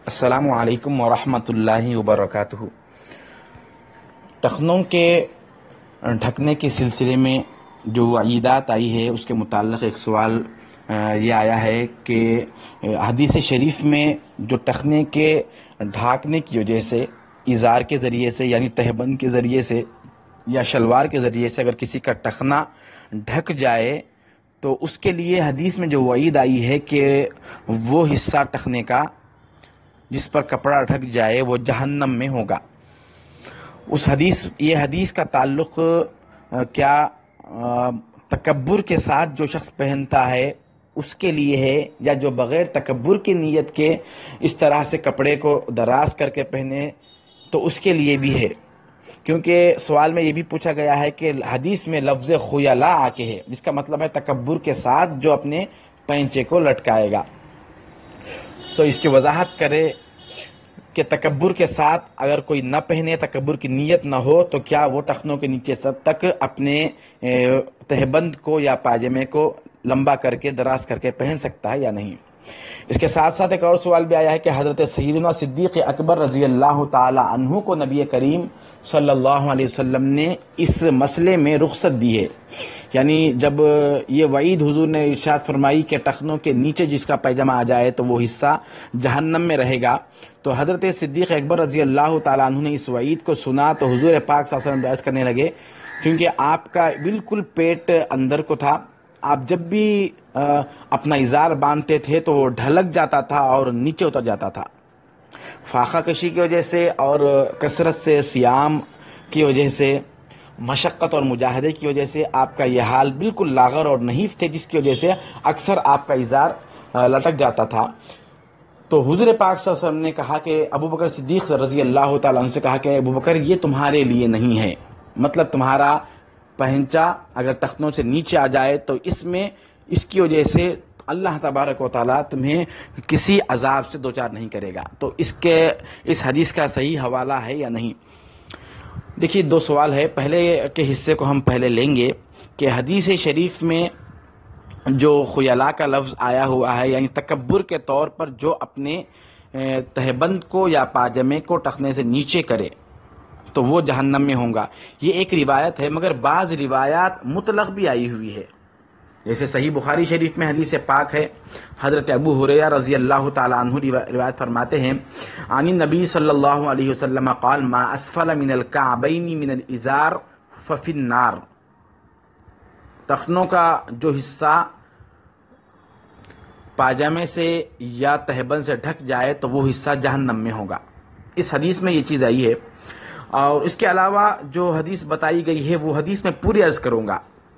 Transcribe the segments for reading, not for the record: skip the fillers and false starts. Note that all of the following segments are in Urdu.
السلام علیکم ورحمۃ اللہ وبرکاتہ۔ ٹخنوں کے ڈھکنے کے سلسلے میں جو وعیدات آئی ہے اس کے متعلق ایک سوال یہ آیا ہے کہ حدیث شریف میں جو ٹخنے کے ڈھانکنے کی وجہ سے ازار کے ذریعے سے یعنی تہبند کے ذریعے سے یا شلوار کے ذریعے سے اگر کسی کا ٹخنا ڈھک جائے تو اس کے لیے حدیث میں جو وعید آئی ہے کہ وہ حصہ ٹخنے کا جس پر کپڑا ڈھک جائے وہ جہنم میں ہوگا۔ یہ حدیث کا تعلق کیا تکبر کے ساتھ جو شخص پہنتا ہے اس کے لیے ہے یا جو بغیر تکبر کی نیت کے اس طرح سے کپڑے کو دراز کر کے پہنے تو اس کے لیے بھی ہے؟ کیونکہ سوال میں یہ بھی پوچھا گیا ہے کہ حدیث میں لفظ خیلا آ کے ہے جس کا مطلب ہے تکبر کے ساتھ جو اپنے پینچے کو لٹکائے گا، تو اس کی وضاحت کرے کہ تکبر کے ساتھ اگر کوئی نہ پہنے، تکبر کی نیت نہ ہو، تو کیا وہ ٹخنوں کے نیچے سر تک اپنے تہبند کو یا پاجامے کو لمبا کر کے دراز کر کے پہن سکتا ہے یا نہیں؟ اس کے ساتھ ساتھ ایک اور سوال بھی آیا ہے کہ حضرت سیدنا صدیق اکبر رضی اللہ تعالی عنہ کو نبی کریم صلی اللہ علیہ وسلم نے اس مسئلے میں رخصت دی ہے، یعنی جب یہ وعید حضور نے ارشاد فرمائی کہ ٹخنوں کے نیچے جس کا پیجامہ آ جائے تو وہ حصہ جہنم میں رہے گا، تو حضرت صدیق اکبر رضی اللہ تعالیٰ عنہ نے اس وعید کو سنا تو حضور پاک صلی اللہ علیہ وسلم عرض کرنے لگے، کیونکہ آپ کا بالکل پیٹ اندر کو تھا، آپ جب بھی اپنا ازار باندھتے تھے تو وہ ڈھلک جاتا تھا اور نیچے اتر جاتا تھا، فاقہ کشی کی وجہ سے اور کثرت سے صیام کی وجہ سے، مشقت اور مجاہدے کی وجہ سے آپ کا یہ حال بالکل لاغر اور نحیف تھے، جس کی وجہ سے اکثر آپ کا ازار لٹک جاتا تھا۔ تو حضور پاک صلی اللہ علیہ وسلم نے کہا کہ ابو بکر صدیق رضی اللہ تعالیٰ عنہ سے کہا کہ ابو بکر یہ تمہارے لیے نہیں ہے، مطلب تمہارا پہنچا اگر تختوں سے نیچے آ جائے تو اس کی وجہ سے اللہ تبارک و تعالیٰ تمہیں کسی عذاب سے دوچار نہیں کرے گا، تو اس حدیث کا صحیح حوالہ ہے یا نہیں؟ دیکھیے دو سوال ہے، پہلے کے حصے کو ہم پہلے لیں گے کہ حدیث شریف میں جو خیلا کا لفظ آیا ہوا ہے یعنی تکبر کے طور پر جو اپنے تہبند کو یا پاجامے کو ٹخنے سے نیچے کرے تو وہ جہنم میں ہوں گا، یہ ایک روایت ہے، مگر بعض روایات مطلق بھی آئی ہوئی ہے، جیسے صحیح بخاری شریف میں حدیث پاک ہے، حضرت ابو ہریرہ رضی اللہ تعالی عنہ روایت فرماتے ہیں، عن النبی صلی اللہ علیہ وسلم قال ما اسفل من الکعبین من الازار ففی النار، ٹخنوں کا جو حصہ پاجامے سے یا تہبند سے ڈھک جائے تو وہ حصہ جہنم میں ہوگا، اس حدیث میں یہ چیز آئی ہے۔ اور اس کے علاوہ جو حدیث بتائی گئی ہے وہ حدیث میں پوری عرض کروں گا،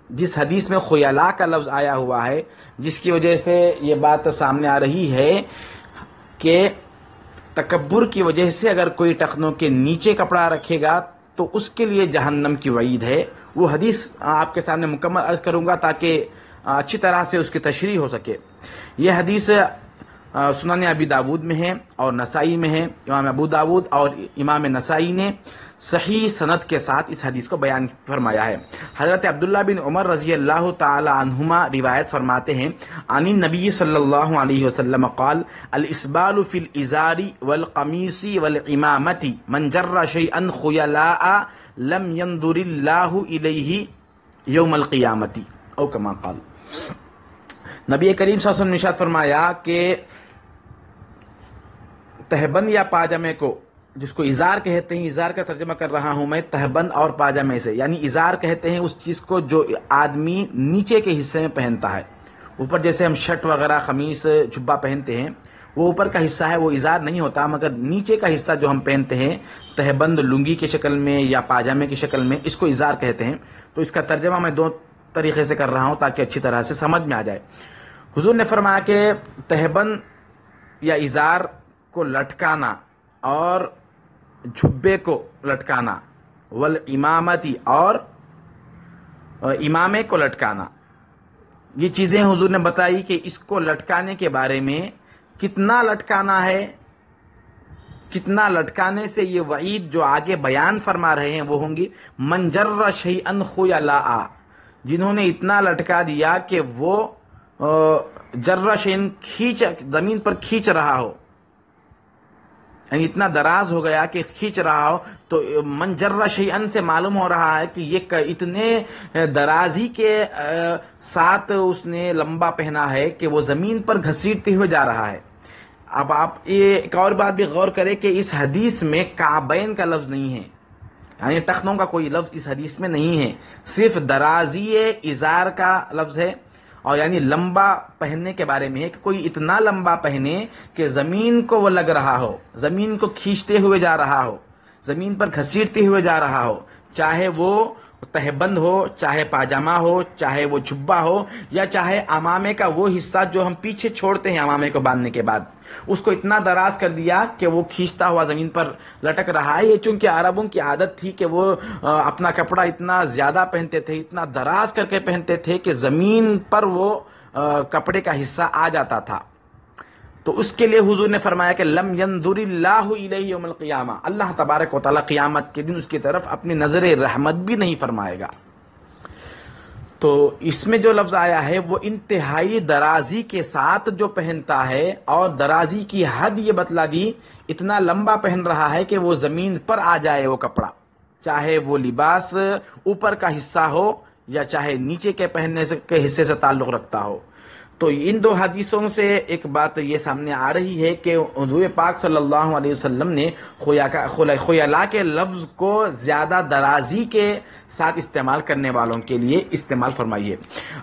جس حدیث میں خیلا کا لفظ آیا ہوا ہے جس کی وجہ سے یہ بات سامنے آ رہی ہے کہ تکبر کی وجہ سے اگر کوئی ٹخنوں کے نیچے کپڑا رکھے گا تو اس کے لیے جہنم کی وعید ہے، وہ حدیث آپ کے سامنے مکمل عرض کروں گا تاکہ اچھی طرح سے اس کی تشریح ہو سکے۔ یہ حدیث سنن ابی داود میں ہے اور نسائی میں ہے، امام ابو داود اور امام نسائی نے صحیح سند کے ساتھ اس حدیث کو بیان فرمایا ہے۔ حضرت عبداللہ بن عمر رضی اللہ تعالی عنہما روایت فرماتے ہیں، عن النبی صلی اللہ علیہ وسلم قال الاسبال فی الازار والقمیص والعمامۃ من جر شیئا خیلاء لم ينظر اللہ الیہ یوم القیامۃ او کما قال۔ نبی کریم صلی اللہ علیہ وسلم نے ارشاد فرمایا کہ تہبند یا پاجامے کو، جس کو ازار کہتے ہیں، ازار کا ترجمہ کر رہا ہوں میں تہبند اور پاجامے سے، یعنی ازار کہتے ہیں اس چیز کو جو آدمی نیچے کے حصے میں پہنتا ہے، اوپر جیسے ہم شرٹ وغیرہ قمیص جبہ پہنتے ہیں وہ اوپر کا حصہ ہے وہ ازار نہیں ہوتا، مگر نیچے کا حصہ جو ہم پہنتے ہیں تہبند لنگی کی شکل میں یا پاجامے کی شکل میں، اس کو ازار کہتے ہیں۔ تو اس کا ترجمہ میں دو طریقے سے کر رہا ہوں تاکہ اچھی طرح سے سمجھ میں آ جائے۔ حضور نے فرمایا کہ تہبند یا ازار کو لٹکانا اور جھبے کو لٹکانا، والامامتی اور امامے کو لٹکانا، یہ چیزیں حضور نے بتائی کہ اس کو لٹکانے کے بارے میں کتنا لٹکانا ہے، کتنا لٹکانے سے یہ وعید جو آگے بیان فرما رہے ہیں وہ ہوں گی من جر شیئا خیلاء، جنہوں نے اتنا لٹکا دیا کہ وہ جر شیئا زمین پر کھینچ رہا ہو، یعنی اتنا دراز ہو گیا کہ کھینچ رہا ہو تو من جر شیئن سے معلوم ہو رہا ہے کہ یہ اتنے درازی کے ساتھ اس نے لمبا پہنا ہے کہ وہ زمین پر گھسیٹتے ہوئے جا رہا ہے۔ اب آپ یہ ایک اور بات بھی غور کریں کہ اس حدیث میں کعبین کا لفظ نہیں ہے، یعنی ٹخنوں کا کوئی لفظ اس حدیث میں نہیں ہے، صرف درازی ازار کا لفظ ہے، اور یعنی لمبا پہننے کے بارے میں ہے کہ کوئی اتنا لمبا پہنے کہ زمین کو وہ لگ رہا ہو، زمین کو کھینچتے ہوئے جا رہا ہو، زمین پر گھسیٹتے ہوئے جا رہا ہو، چاہے وہ تہبند ہو، چاہے پاجامہ ہو، چاہے وہ جھبا ہو، یا چاہے امامے کا وہ حصہ جو ہم پیچھے چھوڑتے ہیں امامے کو باندھنے کے بعد، اس کو اتنا دراز کر دیا کہ وہ کھینچتا ہوا زمین پر لٹک رہا ہے۔ یہ چونکہ عربوں کی عادت تھی کہ وہ اپنا کپڑا اتنا زیادہ پہنتے تھے، اتنا دراز کر کے پہنتے تھے کہ زمین پر وہ کپڑے کا حصہ آ جاتا تھا۔ تو اس کے لیے حضور نے فرمایا کہ لم ینظر اللہ الیہ یوم القیامہ، اللہ تبارک و تعالیٰ قیامت کے دن اس کی طرف اپنی نظر رحمت بھی نہیں فرمائے گا۔ تو اس میں جو لفظ آیا ہے وہ انتہائی درازی کے ساتھ جو پہنتا ہے، اور درازی کی حد یہ بتلا دی، اتنا لمبا پہن رہا ہے کہ وہ زمین پر آ جائے وہ کپڑا، چاہے وہ لباس اوپر کا حصہ ہو یا چاہے نیچے کے پہننے کے حصے سے تعلق رکھتا ہو۔ تو ان دو حدیثوں سے ایک بات یہ سامنے آ رہی ہے کہ حضور پاک صلی اللہ علیہ وسلم نے خیلاء کے لفظ کو زیادہ درازی کے ساتھ استعمال کرنے والوں کے لیے استعمال فرمائیے۔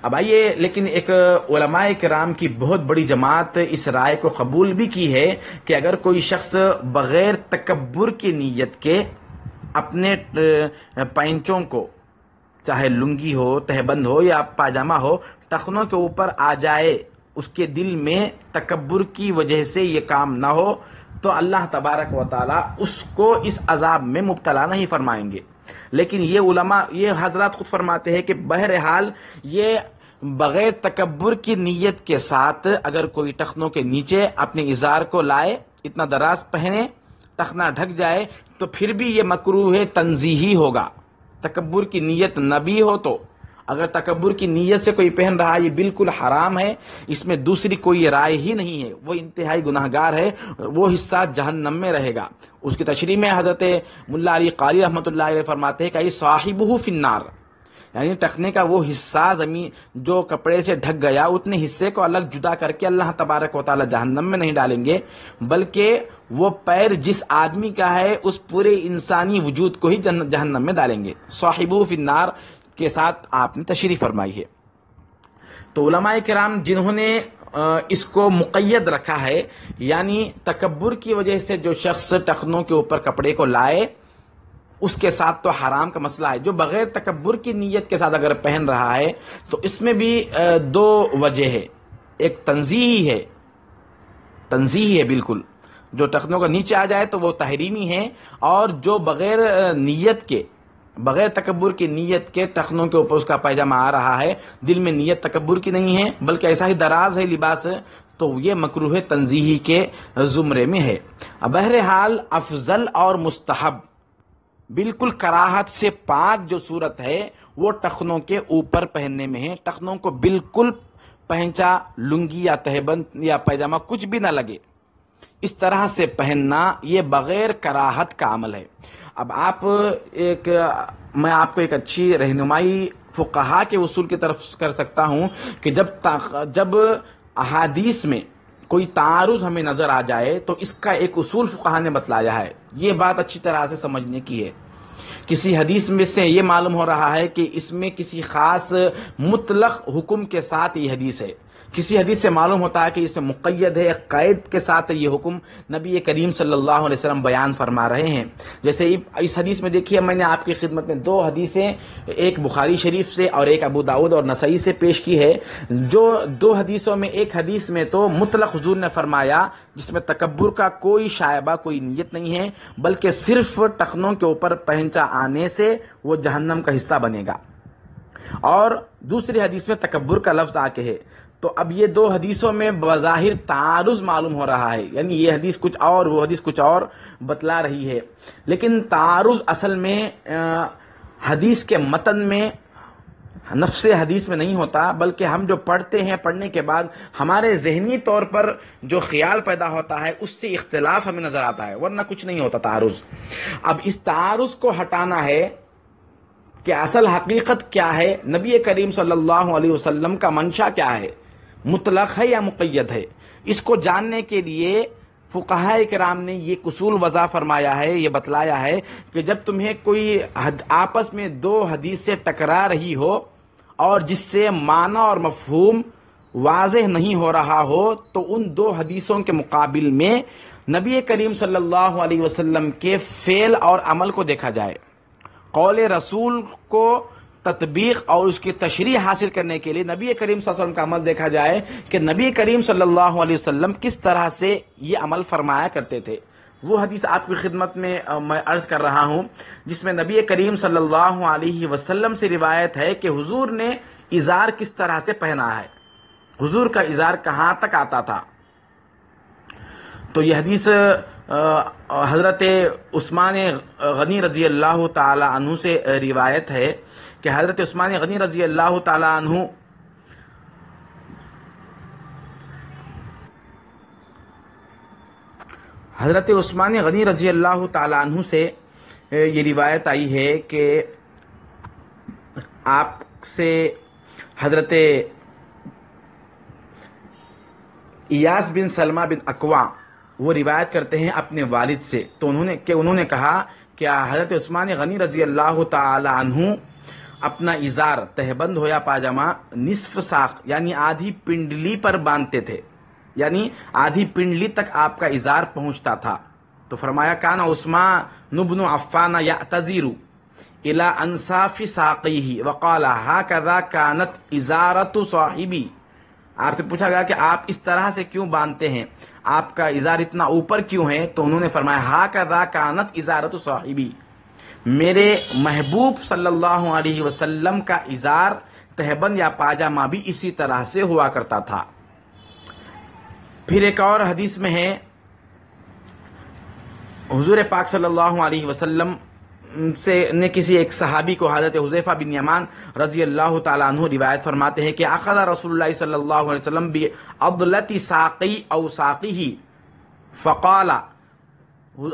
اب آئیے، لیکن ایک علماء کرام کی بہت بڑی جماعت اس رائے کو قبول بھی کی ہے کہ اگر کوئی شخص بغیر تکبر کی نیت کے اپنے پینچوں کو، چاہے لنگی ہو، تہبند ہو یا پاجامہ ہو، ٹخنوں کے اوپر آ جائے، اس کے دل میں تکبر کی وجہ سے یہ کام نہ ہو، تو اللہ تبارک و تعالی اس کو اس عذاب میں مبتلا نہیں فرمائیں گے۔ لیکن یہ علماء، یہ حضرات خود فرماتے ہیں کہ بہرحال یہ بغیر تکبر کی نیت کے ساتھ اگر کوئی ٹخنوں کے نیچے اپنے ازار کو لائے، اتنا دراز پہنے، ٹخنا ڈھک جائے، تو پھر بھی یہ مکروہ تنزیہی ہوگا۔ تکبر کی نیت نہ بھی ہو تو، اگر تکبر کی نیت سے کوئی پہن رہا ہے یہ بالکل حرام ہے، اس میں دوسری کوئی رائے ہی نہیں ہے، وہ انتہائی گناہگار ہے، وہ حصہ جہنم میں رہے گا۔ اس کی تشریح میں حضرت ملا علی قاری رحمۃ اللہ علیہ فرماتے ہیں کہ صاحبہ فی النار، یعنی ٹخنے کا وہ حصہ زمین جو کپڑے سے ڈھک گیا، اتنے حصے کو الگ جدا کر کے اللہ تبارک و تعالی جہنم میں نہیں ڈالیں گے، بلکہ وہ پیر جس آدمی کا ہے اس پورے انسانی وجود کو ہی جہنم میں ڈالیں گے۔ صاحبہ فی النار کے ساتھ آپ نے تشریح فرمائی ہے۔ تو علماء کرام جنہوں نے اس کو مقید رکھا ہے، یعنی تکبر کی وجہ سے جو شخص ٹخنوں کے اوپر کپڑے کو لائے اس کے ساتھ تو حرام کا مسئلہ ہے، جو بغیر تکبر کی نیت کے ساتھ اگر پہن رہا ہے تو اس میں بھی دو وجہ ہے، ایک تنزیہی ہے بالکل، جو ٹخنوں کا نیچے آ جائے تو وہ تحریمی ہے، اور جو بغیر نیت کے، بغیر تکبر کی نیت کے ٹخنوں کے اوپر اس کا پائجامہ آ رہا ہے، دل میں نیت تکبر کی نہیں ہے بلکہ ایسا ہی دراز ہے لباس، تو یہ مکروہ تنزیہی کے زمرے میں ہے۔ بہرحال افضل اور مستحب، بالکل کراہت سے پاک جو صورت ہے وہ ٹخنوں کے اوپر پہننے میں ہے۔ ٹخنوں کو بالکل پہنچا، لنگی یا تہبند یا پائجامہ کچھ بھی نہ لگے، اس طرح سے پہننا یہ بغیر کراہت کا عمل ہے۔ اب میں آپ کو ایک اچھی رہنمائی فقہا کے اصول کی طرف کر سکتا ہوں کہ جب احادیث میں کوئی تعارض ہمیں نظر آ جائے تو اس کا ایک اصول فقہا نے بتلایا ہے، یہ بات اچھی طرح سے سمجھنے کی ہے۔ کسی حدیث میں سے یہ معلوم ہو رہا ہے کہ اس میں کسی خاص مطلق حکم کے ساتھ یہ حدیث ہے، کسی حدیث سے معلوم ہوتا ہے کہ اس میں مقید ہے، ایک قید کے ساتھ یہ حکم نبی کریم صلی اللہ علیہ وسلم بیان فرما رہے ہیں۔ جیسے اس حدیث میں دیکھیے، میں نے آپ کی خدمت میں دو حدیثیں، ایک بخاری شریف سے اور ایک ابو داؤد اور نسائی سے پیش کی ہے۔ جو دو حدیثوں میں، ایک حدیث میں تو مطلق حضور نے فرمایا جس میں تکبر کا کوئی شائبہ، کوئی نیت نہیں ہے، بلکہ صرف ٹخنوں کے اوپر پہنچا آنے سے وہ جہنم کا حصہ بنے گا، اور دوسری حدیث میں تکبر کا لفظ آ کے ہے۔ تو اب یہ دو حدیثوں میں بظاہر تعارض معلوم ہو رہا ہے، یعنی یہ حدیث کچھ اور وہ حدیث کچھ اور بتلا رہی ہے، لیکن تعارض اصل میں حدیث کے متن میں نفس حدیث میں نہیں ہوتا، بلکہ ہم جو پڑھتے ہیں، پڑھنے کے بعد ہمارے ذہنی طور پر جو خیال پیدا ہوتا ہے اس سے اختلاف ہمیں نظر آتا ہے، ورنہ کچھ نہیں ہوتا تعارض۔ اب اس تعارض کو ہٹانا ہے کہ اصل حقیقت کیا ہے، نبی کریم صلی اللہ علیہ وسلم کا منشا کیا ہے، مطلق ہے یا مقید ہے۔ اس کو جاننے کے لیے فقہاء کرام نے یہ اصول وضع فرمایا ہے، یہ بتلایا ہے کہ جب تمہیں کوئی آپس میں دو حدیث سے ٹکرا رہی ہو اور جس سے معنی اور مفہوم واضح نہیں ہو رہا ہو، تو ان دو حدیثوں کے مقابل میں نبی کریم صلی اللہ علیہ وسلم کے فعل اور عمل کو دیکھا جائے، قول رسول کو تطبیق اور اس کی تشریح حاصل کرنے کے لیے نبی کریم صلی اللہ علیہ وسلم کا عمل دیکھا جائے کہ نبی کریم صلی اللہ علیہ وسلم کس طرح سے یہ عمل فرمایا کرتے تھے۔ وہ حدیث آپ کی خدمت میں میں عرض کر رہا ہوں جس میں نبی کریم صلی اللہ علیہ وسلم سے روایت ہے کہ حضور نے ازار کس طرح سے پہنا ہے، حضور کا ازار کہاں تک آتا تھا۔ تو یہ حدیث حضرت عثمان غنی رضی اللہ تعالی عنہ سے روایت ہے کہ حضرت عثمان غنی رضی اللہ تعالی عنہ حضرت عثمان غنی رضی اللہ تعالی عنہ سے یہ روایت آئی ہے کہ آپ سے حضرت ایاس بن سلمہ بن اکوع وہ روایت کرتے ہیں اپنے والد سے، تو انہوں نے کہا کہ حضرت عثمان غنی رضی اللہ تعالی عنہ اپنا ازار تہبند ہو یا پاجامہ نصف ساق یعنی آدھی پنڈلی پر باندھتے تھے، یعنی آدھی پنڈلی تک آپ کا ازار پہنچتا تھا۔ تو فرمایا کان عثمان بن عفان یعتذر الی انصاف ساقیہ وقال ہکذا کانت ازارۃ صاحبی۔ آپ سے پوچھا گیا کہ آپ اس طرح سے کیوں باندھتے ہیں، آپ کا ازار اتنا اوپر کیوں ہے، تو انہوں نے فرمایا ہکذا کانت ازارۃ صاحبی، میرے محبوب صلی اللہ علیہ وسلم کا ازار تہبند یا پاجامہ بھی اسی طرح سے ہوا کرتا تھا۔ پھر ایک اور حدیث میں ہے حضور پاک صلی اللہ علیہ وسلم سے نے کسی ایک صحابی کو، حضرت حذیفہ بن یمان رضی اللہ تعالیٰ عنہ روایت فرماتے ہیں کہ اخذ رسول اللہ صلی اللہ علیہ وسلم بعضلۃ ساقی او ساقیہ فقال،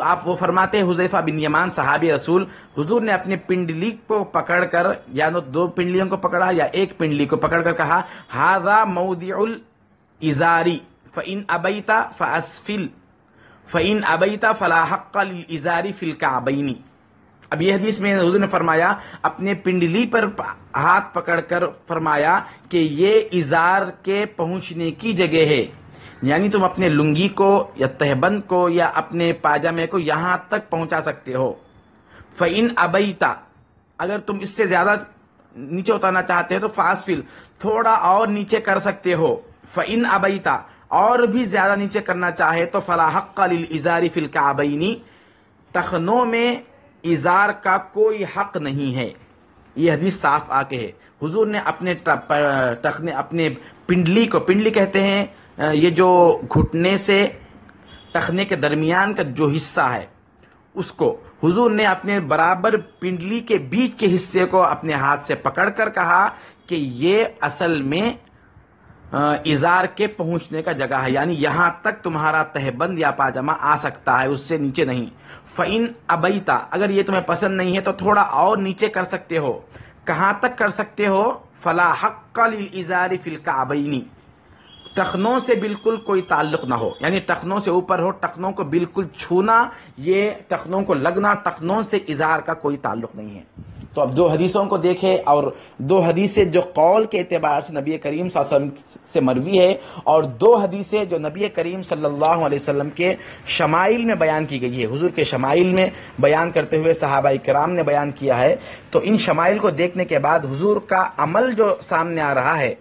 آپ وہ فرماتے ہیں حذیفہ بن یمان صحابی رسول، حضور نے اپنے پنڈلی کو پکڑ کر، یا دو پنڈلیوں کو پکڑا یا ایک پنڈلی کو پکڑ کر کہا ھذا موضع الازار فإن ابیت فاسفل فإن ابیت فلا حق للازار فی الکعبین۔ اب یہ حدیث میں حضور نے فرمایا، اپنے پنڈلی پر ہاتھ پکڑ کر فرمایا کہ یہ ازار کے پہنچنے کی جگہ ہے، یعنی تم اپنے لنگی کو یا تہبند کو یا اپنے پاجامے کو یہاں تک پہنچا سکتے ہو۔ فَإِنْ أَبَيْتَ، اگر تم اس سے زیادہ نیچے اتارنا چاہتے ہو تو فاسفل، تھوڑا اور نیچے کر سکتے ہو۔ فَإِنْ أَبَيْتَ، اور بھی زیادہ نیچے کرنا چاہے تو فَلَا حَقَّ لِلْإِزَارِ فِي الْكَعْبَيْنِ، ٹخنوں میں ازار کا کوئی حق نہیں ہے۔ یہ حدیث صاف آ کے ہے، حضور نے اپنے ٹخنے، اپنے پنڈلی کو، پنڈلی کہتے ہیں یہ جو گھٹنے سے ٹخنے کے درمیان کا جو حصہ ہے اس کو، حضور نے اپنے برابر پنڈلی کے بیچ کے حصے کو اپنے ہاتھ سے پکڑ کر کہا کہ یہ اصل میں ازار کے پہنچنے کا جگہ ہے، یعنی یہاں تک تمہارا تہبند یا پاجامہ آ سکتا ہے، اس سے نیچے نہیں۔ فَإِنْ أَبَيْتَ، اگر یہ تمہیں پسند نہیں ہے تو تھوڑا اور نیچے کر سکتے ہو۔ کہاں تک کر سکتے ہو؟ فَلَا حَقَّ لِلْإِزَارِ فِي الْكَعْبَيْنِ، ٹخنوں سے بالکل کوئی تعلق نہ ہو، یعنی ٹخنوں سے اوپر ہو، ٹخنوں کو بالکل چھونا، یہ ٹخنوں کو لگنا، ٹخنوں سے ازار کا کوئی تعلق نہیں ہے۔ تو اب دو حدیثوں کو دیکھیں، اور دو حدیثیں جو قول کے اعتبار سے نبی کریم صلی اللہ علیہ وسلم سے مروی ہے، اور دو حدیثیں جو نبی کریم صلی اللہ علیہ وسلم کے شمائل میں بیان کی گئی ہے، حضور کے شمائل میں بیان کرتے ہوئے صحابہ کرام نے بیان کیا ہے۔ تو ان شمائل کو دیکھنے کے بعد حضور کا عمل جو سامنے آ رہا ہے،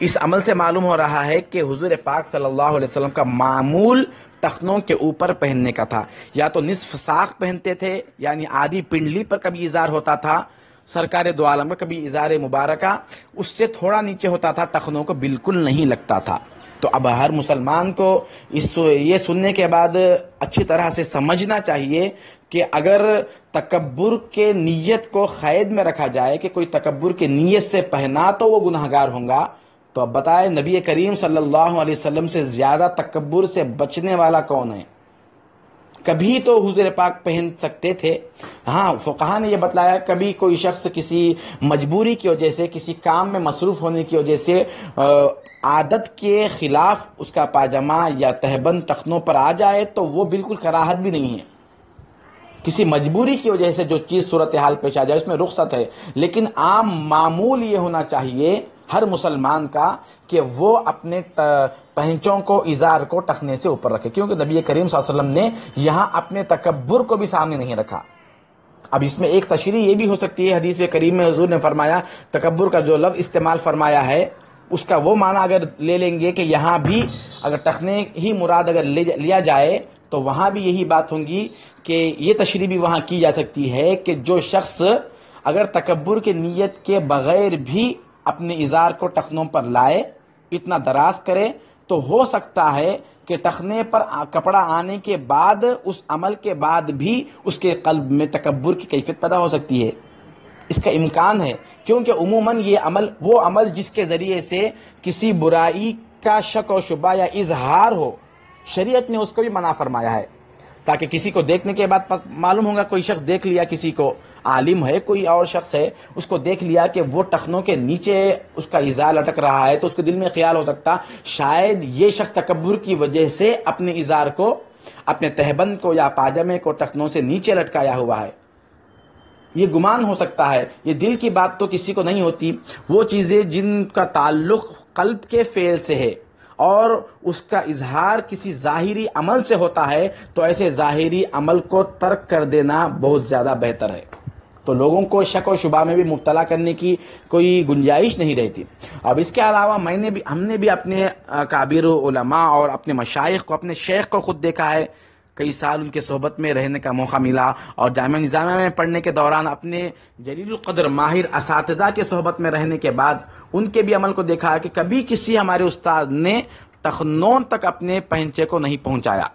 اس عمل سے معلوم ہو رہا ہے کہ حضور پاک صلی اللہ علیہ وسلم کا معمول ٹخنوں کے اوپر پہننے کا تھا، یا تو نصف ساق پہنتے تھے، یعنی آدھی پنڈلی پر کبھی ازار ہوتا تھا سرکار دو عالم کا، کبھی ازار مبارکہ اس سے تھوڑا نیچے ہوتا تھا، ٹخنوں کو بالکل نہیں لگتا تھا۔ تو اب ہر مسلمان کو یہ سننے کے بعد اچھی طرح سے سمجھنا چاہیے کہ اگر تکبر کے نیت کو قید میں رکھا جائے کہ کوئی تکبر کے نیت سے پہنا تو وہ گناہگار ہوں گا، تو اب بتائیں نبی کریم صلی اللہ علیہ وسلم سے زیادہ تکبر سے بچنے والا کون ہے؟ کبھی تو حضور پاک پہن سکتے تھے، ہاں فقہا نے یہ بتلایا کبھی کوئی شخص کسی مجبوری کی وجہ سے، کسی کام میں مصروف ہونے کی وجہ سے عادت کے خلاف اس کا پاجامہ یا تہبند ٹخنوں پر آ جائے تو وہ بالکل کراہت بھی نہیں ہے۔ کسی مجبوری کی وجہ سے جو چیز صورتحال پیش آ جائے اس میں رخصت ہے، لیکن عام معمول یہ ہونا چاہیے ہر مسلمان کا کہ وہ اپنے پہنچوں کو، ازار کو ٹخنے سے اوپر رکھے، کیونکہ نبی کریم صلی اللہ علیہ وسلم نے یہاں اپنے تکبر کو بھی سامنے نہیں رکھا۔ اب اس میں ایک تشریح یہ بھی ہو سکتی ہے، حدیث کریم میں حضور نے فرمایا تکبر کا جو لفظ استعمال فرمایا ہے اس کا وہ معنی اگر لے لیں گے کہ یہاں بھی اگر ٹخنے ہی مراد اگر لیا جائے تو وہاں بھی یہی بات ہوگی کہ یہ تشریح بھی وہاں کی جا سکتی ہے کہ جو شخص اگر تکبر کے نیت کے بغیر بھی اپنے ازار کو ٹخنوں پر لائے، اتنا دراز کرے، تو ہو سکتا ہے کہ ٹخنے پر کپڑا آنے کے بعد اس عمل کے بعد بھی اس کے قلب میں تکبر کی کیفیت پیدا ہو سکتی ہے۔ اس کا امکان ہے، کیونکہ عموماً یہ عمل وہ عمل جس کے ذریعے سے کسی برائی کا شک و شبہ یا اظہار ہو، شریعت نے اس کو بھی منع فرمایا ہے، تاکہ کسی کو دیکھنے کے بعد معلوم ہوگا، کوئی شخص دیکھ لیا، کسی کو عالم ہے، کوئی اور شخص ہے، اس کو دیکھ لیا کہ وہ ٹخنوں کے نیچے اس کا ازار لٹک رہا ہے، تو اس کے دل میں خیال ہو سکتا شاید یہ شخص تکبر کی وجہ سے اپنے ازار کو، اپنے تہبند کو یا پاجامے کو ٹخنوں سے نیچے لٹکایا ہوا ہے۔ یہ گمان ہو سکتا ہے، یہ دل کی بات تو کسی کو نہیں ہوتی۔ وہ چیزیں جن کا تعلق قلب کے فعل سے ہے اور اس کا اظہار کسی ظاہری عمل سے ہوتا ہے، تو ایسے ظاہری عمل کو ترک کر دینا بہت زیادہ بہتر ہے، تو لوگوں کو شک و شبہ میں بھی مبتلا کرنے کی کوئی گنجائش نہیں رہتی۔ اب اس کے علاوہ ہم نے بھی اپنے کابر علماء اور اپنے مشائخ کو، اپنے شیخ کو خود دیکھا ہے، کئی سال ان کے صحبت میں رہنے کا موقع ملا، اور جامعہ نظامیہ میں پڑھنے کے دوران اپنے جلیل القدر ماہر اساتذہ کے صحبت میں رہنے کے بعد ان کے بھی عمل کو دیکھا کہ کبھی کسی ہمارے استاد نے ٹخنوں تک اپنے پہنچے کو نہیں پہنچایا،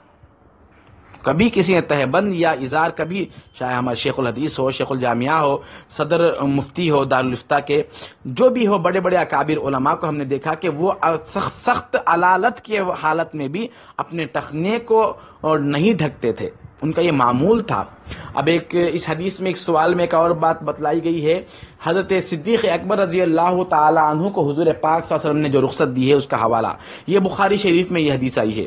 کبھی کسی نے تہبند یا ازار، کبھی چاہے ہمارے شیخ الحدیث ہو، شیخ الجامعہ ہو، صدر مفتی ہو دارالفتہ کے، جو بھی ہو، بڑے بڑے اکابر علماء کو ہم نے دیکھا کہ وہ سخت علالت کی حالت میں بھی اپنے ٹخنے کو نہیں ڈھکتے تھے، ان کا یہ معمول تھا۔ اب اس حدیث میں ایک سوال میں ایک اور بات بتلائی گئی ہے، حضرت صدیق اکبر رضی اللہ تعالی عنہ کو حضور پاک صلی اللہ علیہ وسلم نے جو رخصت دی ہے اس کا حوالہ، یہ بخاری شریف میں یہ حدیث آئی ہے۔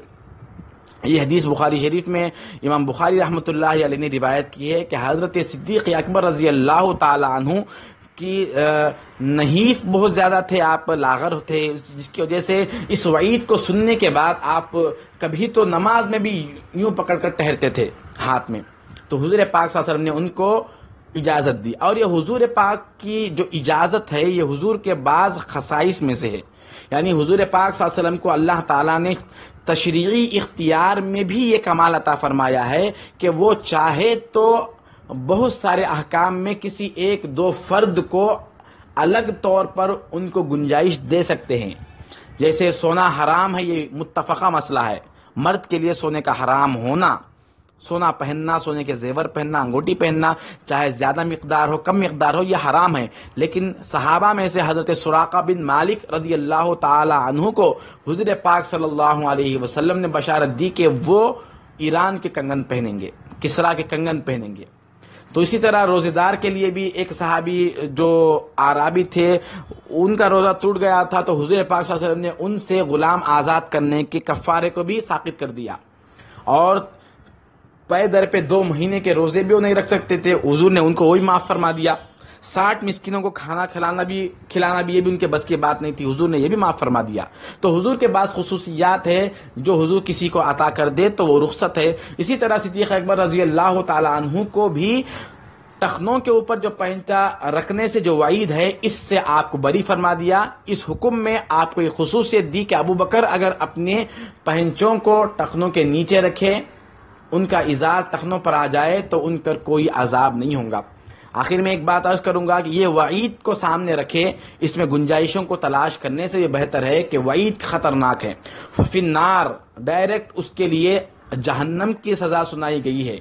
یہ حدیث بخاری شریف میں امام بخاری رحمۃ اللہ علیہ نے روایت کی ہے کہ حضرت صدیق اکبر رضی اللہ تعالی عنہ کی نحیف بہت زیادہ تھے، آپ لاغر تھے، جس کی وجہ سے اس وعید کو سننے کے بعد آپ کبھی تو نماز میں بھی یوں پکڑ کر ٹہرتے تھے ہاتھ میں، تو حضور پاک صلی اللہ علیہ وسلم نے ان کو اجازت دی، اور یہ حضور پاک کی جو اجازت ہے یہ حضور کے بعض خصائص میں سے ہے، یعنی حضور پاک صلی اللہ علیہ وسلم کو اللہ تعالیٰ نے تشریعی اختیار میں بھی یہ کمال عطا فرمایا ہے کہ وہ چاہے تو بہت سارے احکام میں کسی ایک دو فرد کو الگ طور پر ان کو گنجائش دے سکتے ہیں، جیسے سونا حرام ہے، یہ متفقہ مسئلہ ہے، مرد کے لیے سونے کا حرام ہونا، سونا پہننا، سونے کے زیور پہننا، انگوٹھی پہننا، چاہے زیادہ مقدار ہو کم مقدار ہو، یہ حرام ہے، لیکن صحابہ میں سے حضرت سراقہ بن مالک رضی اللہ تعالی عنہ کو حضور پاک صلی اللہ علیہ وسلم نے بشارت دی کہ وہ ایران کے کنگن پہنیں گے، کسرا کے کنگن پہنیں گے۔ تو اسی طرح روزے دار کے لیے بھی ایک صحابی جو عرابی تھے، ان کا روزہ ٹوٹ گیا تھا، تو حضور پاک صلی اللہ علیہ وسلم نے ان سے غلام آزاد کرنے کے کفارے کو بھی ساقط کر دیا، اور پے در پہ 2 مہینے کے روزے بھی وہ نہیں رکھ سکتے تھے، حضور نے ان کو وہی معاف فرما دیا۔ 60 مسکینوں کو کھانا کھلانا بھی یہ بھی ان کے بس کی بات نہیں تھی، حضور نے یہ بھی معاف فرما دیا۔ تو حضور کے بعض خصوصیات ہے جو حضور کسی کو عطا کر دے تو وہ رخصت ہے۔ اسی طرح صدیق اکبر رضی اللہ تعالی عنہ کو بھی ٹخنوں کے اوپر جو پہنچا رکھنے سے جو وعید ہے اس سے آپ کو بری فرما دیا۔ اس حکم میں آپ کو یہ خصوصیت دی کہ ابو بکر اگر اپنے پہنچوں کو ٹخنوں کے نیچے رکھے، ان کا ازار ٹخنوں پر آ جائے تو ان پر کوئی عذاب نہیں ہوگا۔ آخر میں ایک بات عرض کروں گا کہ یہ وعید کو سامنے رکھے، اس میں گنجائشوں کو تلاش کرنے سے یہ بہتر ہے کہ وعید خطرناک ہے. ففی النار، ڈائریکٹ اس کے لیے جہنم کی سزا سنائی گئی ہے.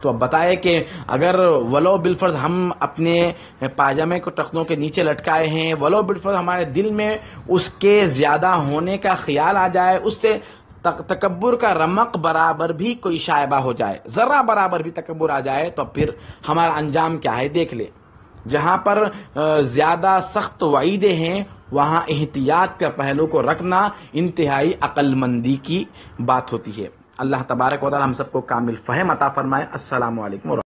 تو اب بتائے کہ اگر ولو بالفرض ہم اپنے پاجامے کو ٹخنوں کے نیچے لٹکائے ہیں، ولو بالفرض ہمارے دل میں اس کے زیادہ ہونے کا خیال آ جائے، اس سے تکبر کا رمق برابر بھی کوئی شائبہ ہو جائے، ذرہ برابر بھی تکبر آ جائے، تو پھر ہمارا انجام کیا ہے دیکھ لے. جہاں پر زیادہ سخت وعیدیں ہیں وہاں احتیاط کا پہلو کو رکھنا انتہائی عقل مندی کی بات ہوتی ہے. اللہ تبارک و تعالی ہم سب کو کامل فہم عطا فرمائے. السلام علیکم.